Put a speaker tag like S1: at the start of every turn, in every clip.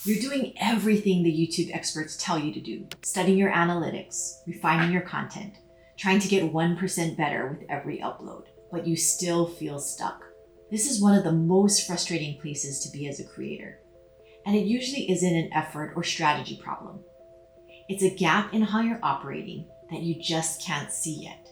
S1: You're doing everything the YouTube experts tell you to do, studying your analytics, refining your content, trying to get 1% better with every upload, but you still feel stuck. This is one of the most frustrating places to be as a creator. And it usually isn't an effort or strategy problem. It's a gap in how you're operating that you just can't see yet.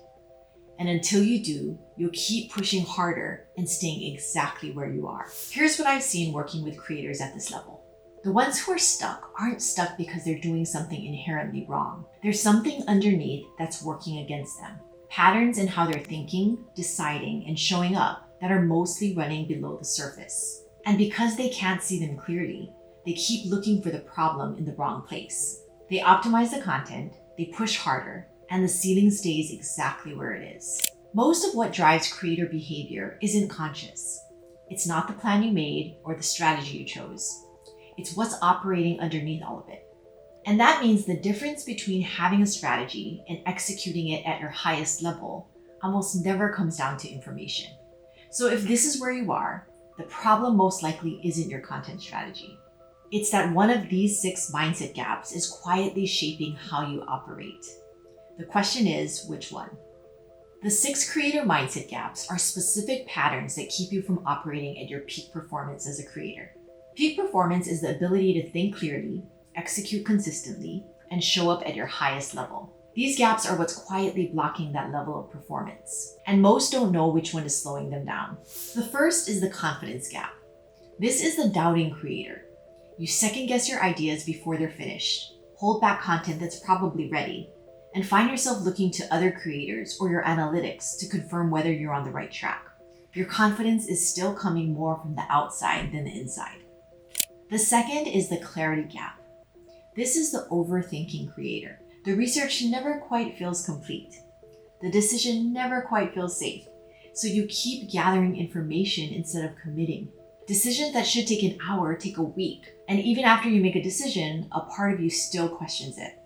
S1: And until you do, you'll keep pushing harder and staying exactly where you are. Here's what I've seen working with creators at this level. The ones who are stuck aren't stuck because they're doing something inherently wrong. There's something underneath that's working against them. Patterns in how they're thinking, deciding, and showing up that are mostly running below the surface. And because they can't see them clearly, they keep looking for the problem in the wrong place. They optimize the content, they push harder, and the ceiling stays exactly where it is. Most of what drives creator behavior isn't conscious. It's not the plan you made or the strategy you chose. It's what's operating underneath all of it. And that means the difference between having a strategy and executing it at your highest level almost never comes down to information. So if this is where you are, the problem most likely isn't your content strategy. It's that one of these 6 mindset gaps is quietly shaping how you operate. The question is, which one? The 6 creator mindset gaps are specific patterns that keep you from operating at your peak performance as a creator. Peak performance is the ability to think clearly, execute consistently, and show up at your highest level. These gaps are what's quietly blocking that level of performance, and most don't know which one is slowing them down. The first is the confidence gap. This is the doubting creator. You second guess your ideas before they're finished, hold back content that's probably ready, and find yourself looking to other creators or your analytics to confirm whether you're on the right track. Your confidence is still coming more from the outside than the inside. The second is the clarity gap. This is the overthinking creator. The research never quite feels complete. The decision never quite feels safe. So you keep gathering information instead of committing. Decisions that should take an hour take a week. And even after you make a decision, a part of you still questions it.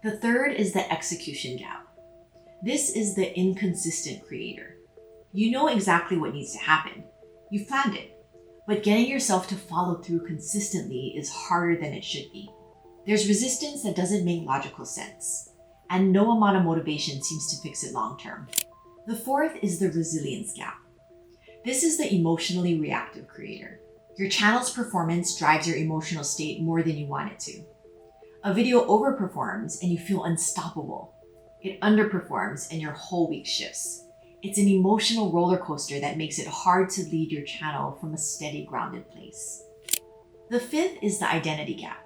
S1: The third is the execution gap. This is the inconsistent creator. You know exactly what needs to happen. You've planned it. But getting yourself to follow through consistently is harder than it should be. There's resistance that doesn't make logical sense, and no amount of motivation seems to fix it long term. The fourth is the resilience gap. This is the emotionally reactive creator. Your channel's performance drives your emotional state more than you want it to. A video overperforms and you feel unstoppable. It underperforms and your whole week shifts. It's an emotional roller coaster that makes it hard to lead your channel from a steady, grounded place. The fifth is the identity gap.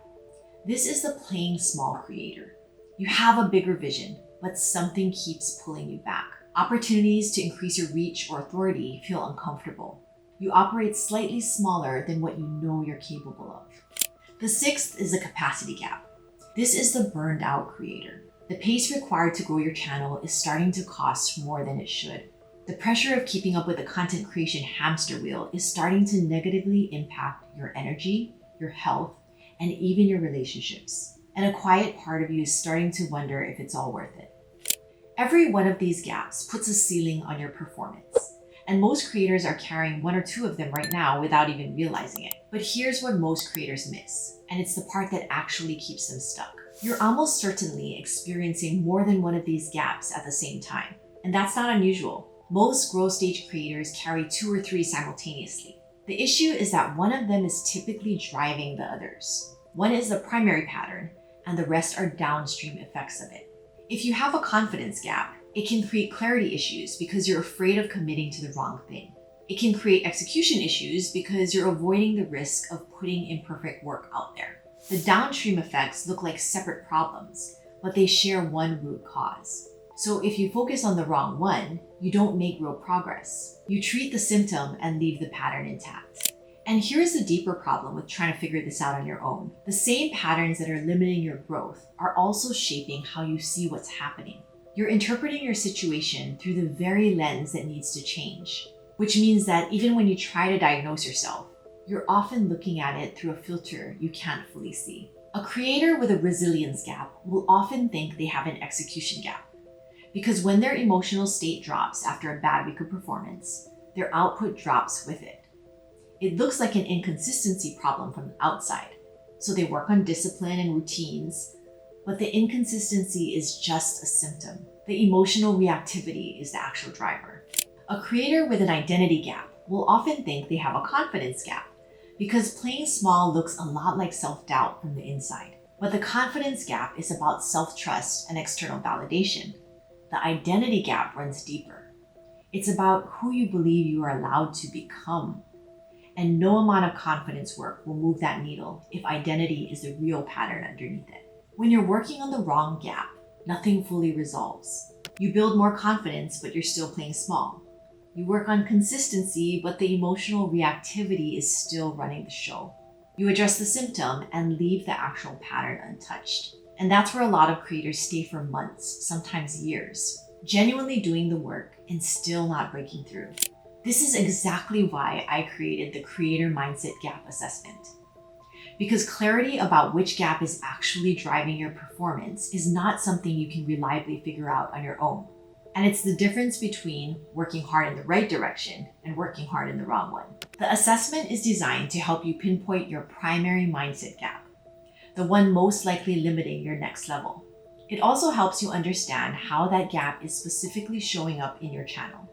S1: This is the playing small creator. You have a bigger vision, but something keeps pulling you back. Opportunities to increase your reach or authority feel uncomfortable. You operate slightly smaller than what you know you're capable of. The sixth is the capacity gap. This is the burned out creator. The pace required to grow your channel is starting to cost more than it should. The pressure of keeping up with the content creation hamster wheel is starting to negatively impact your energy, your health, and even your relationships. And a quiet part of you is starting to wonder if it's all worth it. Every one of these gaps puts a ceiling on your performance. And most creators are carrying 1 or 2 of them right now without even realizing it. But here's what most creators miss, and it's the part that actually keeps them stuck. You're almost certainly experiencing more than one of these gaps at the same time. And that's not unusual. Most growth stage creators carry 2 or 3 simultaneously. The issue is that one of them is typically driving the others. One is the primary pattern, and the rest are downstream effects of it. If you have a confidence gap, it can create clarity issues because you're afraid of committing to the wrong thing. It can create execution issues because you're avoiding the risk of putting imperfect work out there. The downstream effects look like separate problems, but they share one root cause. So if you focus on the wrong one, you don't make real progress. You treat the symptom and leave the pattern intact. And here's the deeper problem with trying to figure this out on your own. The same patterns that are limiting your growth are also shaping how you see what's happening. You're interpreting your situation through the very lens that needs to change, which means that even when you try to diagnose yourself, you're often looking at it through a filter you can't fully see. A creator with a resilience gap will often think they have an execution gap, because when their emotional state drops after a bad week of performance, their output drops with it. It looks like an inconsistency problem from the outside. So they work on discipline and routines, but the inconsistency is just a symptom. The emotional reactivity is the actual driver. A creator with an identity gap will often think they have a confidence gap because playing small looks a lot like self-doubt from the inside. But the confidence gap is about self-trust and external validation. The identity gap runs deeper. It's about who you believe you are allowed to become. And no amount of confidence work will move that needle if identity is the real pattern underneath it. When you're working on the wrong gap, nothing fully resolves. You build more confidence, but you're still playing small. You work on consistency, but the emotional reactivity is still running the show. You address the symptom and leave the actual pattern untouched. And that's where a lot of creators stay for months, sometimes years, genuinely doing the work and still not breaking through. This is exactly why I created the Creator Mindset Gap Assessment. Because clarity about which gap is actually driving your performance is not something you can reliably figure out on your own. And it's the difference between working hard in the right direction and working hard in the wrong one. The assessment is designed to help you pinpoint your primary mindset gap, the one most likely limiting your next level. It also helps you understand how that gap is specifically showing up in your channel,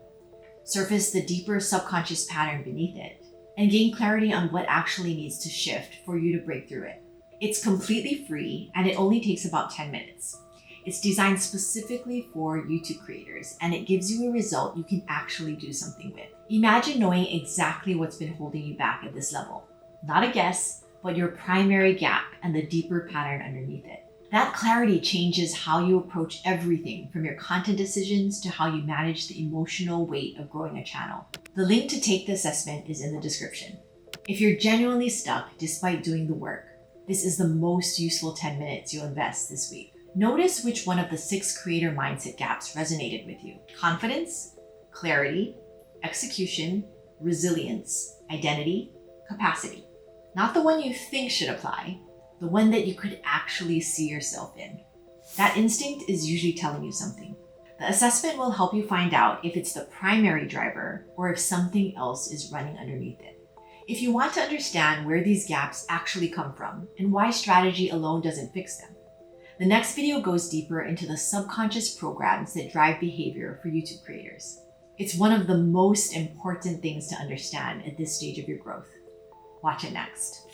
S1: surface the deeper subconscious pattern beneath it, and gain clarity on what actually needs to shift for you to break through it. It's completely free and it only takes about 10 minutes. It's designed specifically for YouTube creators, and it gives you a result you can actually do something with. Imagine knowing exactly what's been holding you back at this level. Not a guess, but your primary gap and the deeper pattern underneath it. That clarity changes how you approach everything from your content decisions to how you manage the emotional weight of growing a channel. The link to take the assessment is in the description. If you're genuinely stuck despite doing the work, this is the most useful 10 minutes you'll invest this week. Notice which one of the 6 creator mindset gaps resonated with you. Confidence, clarity, execution, resilience, identity, capacity. Not the one you think should apply, the one that you could actually see yourself in. That instinct is usually telling you something. The assessment will help you find out if it's the primary driver or if something else is running underneath it. If you want to understand where these gaps actually come from and why strategy alone doesn't fix them, the next video goes deeper into the subconscious programs that drive behavior for YouTube creators. It's one of the most important things to understand at this stage of your growth. Watch it next.